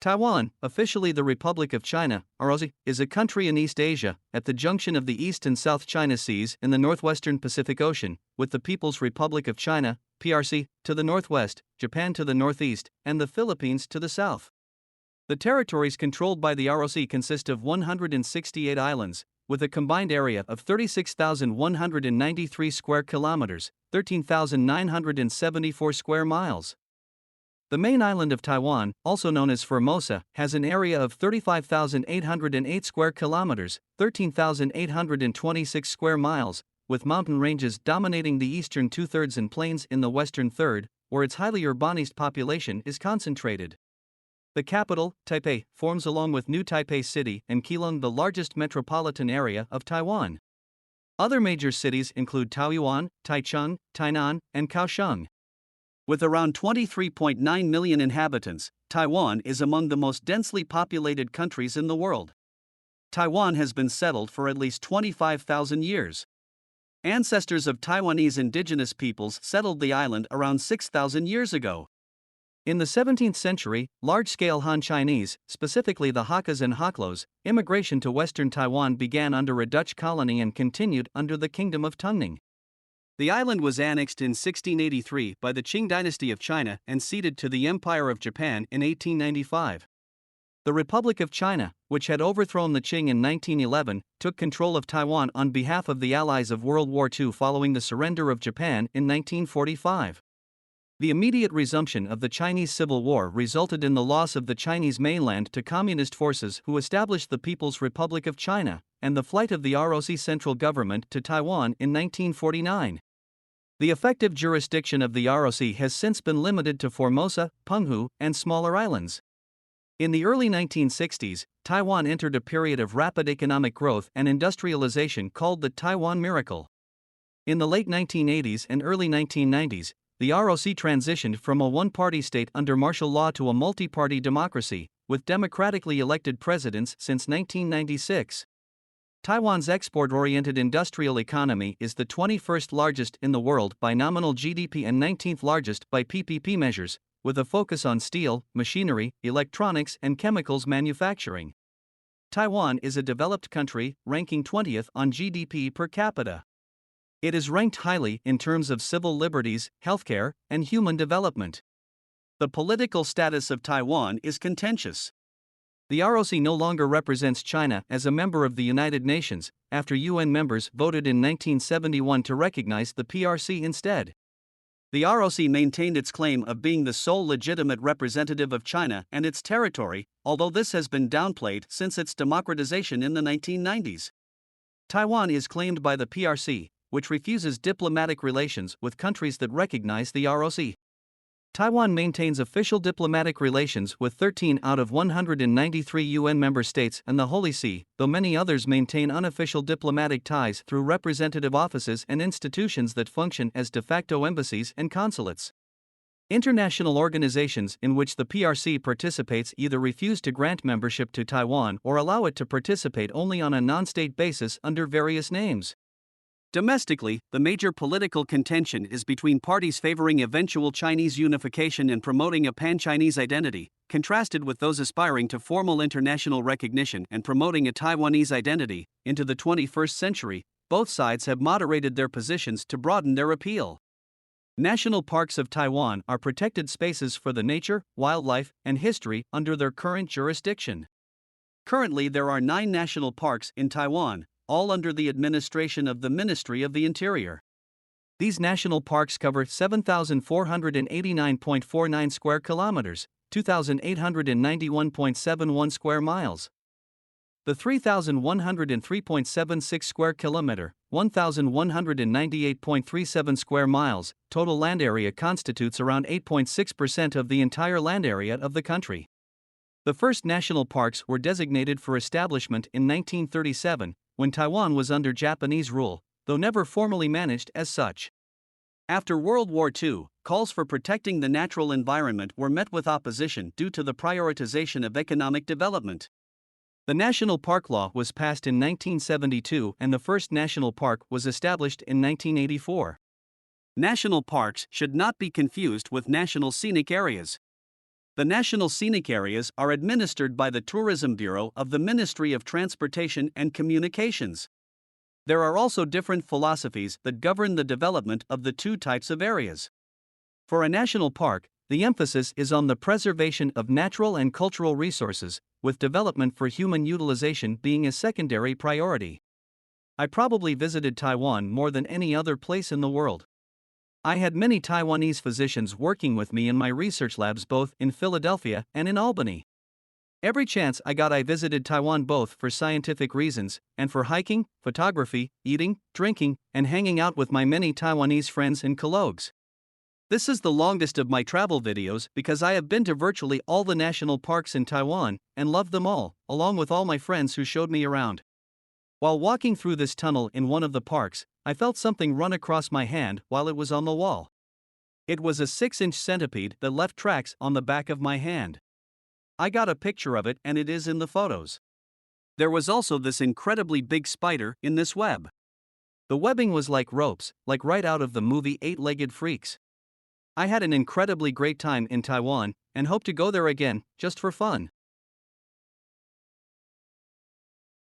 Taiwan, officially the Republic of China, ROC, is a country in East Asia, at the junction of the East and South China Seas in the northwestern Pacific Ocean, with the People's Republic of China, PRC, to the northwest, Japan to the northeast, and the Philippines to the south. The territories controlled by the ROC consist of 168 islands, with a combined area of 36,193 square kilometers, 13,974 square miles. The main island of Taiwan, also known as Formosa, has an area of 35,808 square kilometers, 13,826 square miles, with mountain ranges dominating the eastern two-thirds and plains in the western third, where its highly urbanized population is concentrated. The capital, Taipei, forms along with New Taipei City and Keelung the largest metropolitan area of Taiwan. Other major cities include Taoyuan, Taichung, Tainan, and Kaohsiung. With around 23.9 million inhabitants, Taiwan is among the most densely populated countries in the world. Taiwan has been settled for at least 25,000 years. Ancestors of Taiwanese indigenous peoples settled the island around 6,000 years ago. In the 17th century, large-scale Han Chinese, specifically the Hakkas and Haklos, immigration to western Taiwan began under a Dutch colony and continued under the Kingdom of Tungning. The island was annexed in 1683 by the Qing dynasty of China and ceded to the Empire of Japan in 1895. The Republic of China, which had overthrown the Qing in 1911, took control of Taiwan on behalf of the Allies of World War II following the surrender of Japan in 1945. The immediate resumption of the Chinese Civil War resulted in the loss of the Chinese mainland to communist forces who established the People's Republic of China, and the flight of the ROC central government to Taiwan in 1949. The effective jurisdiction of the ROC has since been limited to Formosa, Penghu, and smaller islands. In the early 1960s, Taiwan entered a period of rapid economic growth and industrialization called the Taiwan Miracle. In the late 1980s and early 1990s, the ROC transitioned from a one-party state under martial law to a multi-party democracy, with democratically elected presidents since 1996. Taiwan's export-oriented industrial economy is the 21st largest in the world by nominal GDP and 19th largest by PPP measures, with a focus on steel, machinery, electronics, and chemicals manufacturing. Taiwan is a developed country, ranking 20th on GDP per capita. It is ranked highly in terms of civil liberties, healthcare, and human development. The political status of Taiwan is contentious. The ROC no longer represents China as a member of the United Nations, after UN members voted in 1971 to recognize the PRC instead. The ROC maintained its claim of being the sole legitimate representative of China and its territory, although this has been downplayed since its democratization in the 1990s. Taiwan is claimed by the PRC, which refuses diplomatic relations with countries that recognize the ROC. Taiwan maintains official diplomatic relations with 13 out of 193 UN member states and the Holy See, though many others maintain unofficial diplomatic ties through representative offices and institutions that function as de facto embassies and consulates. International organizations in which the PRC participates either refuse to grant membership to Taiwan or allow it to participate only on a non-state basis under various names. Domestically, the major political contention is between parties favoring eventual Chinese unification and promoting a pan-Chinese identity, contrasted with those aspiring to formal international recognition and promoting a Taiwanese identity. Into the 21st century, both sides have moderated their positions to broaden their appeal. National parks of Taiwan are protected spaces for the nature, wildlife, and history under their current jurisdiction. Currently, there are 9 national parks in Taiwan, all under the administration of the Ministry of the Interior. These national parks cover 7,489.49 square kilometers, 2,891.71 square miles. The 3,103.76 square kilometer, 1,198.37 square miles, total land area constitutes around 8.6% of the entire land area of the country. The first national parks were designated for establishment in 1937, when Taiwan was under Japanese rule, though never formally managed as such. After World War II, calls for protecting the natural environment were met with opposition due to the prioritization of economic development. The National Park Law was passed in 1972 and the first national park was established in 1984. National parks should not be confused with national scenic areas. The national scenic areas are administered by the Tourism Bureau of the Ministry of Transportation and Communications. There are also different philosophies that govern the development of the two types of areas. For a national park, the emphasis is on the preservation of natural and cultural resources, with development for human utilization being a secondary priority. I probably visited Taiwan more than any other place in the world. I had many Taiwanese physicians working with me in my research labs both in Philadelphia and in Albany. Every chance I got, I visited Taiwan both for scientific reasons and for hiking, photography, eating, drinking, and hanging out with my many Taiwanese friends and colleagues. This is the longest of my travel videos because I have been to virtually all the national parks in Taiwan and loved them all, along with all my friends who showed me around. While walking through this tunnel in one of the parks, I felt something run across my hand while it was on the wall. It was a 6-inch centipede that left tracks on the back of my hand. I got a picture of it and it is in the photos. There was also this incredibly big spider in this web. The webbing was like ropes, like right out of the movie 8-Legged Freaks. I had an incredibly great time in Taiwan and hope to go there again, just for fun.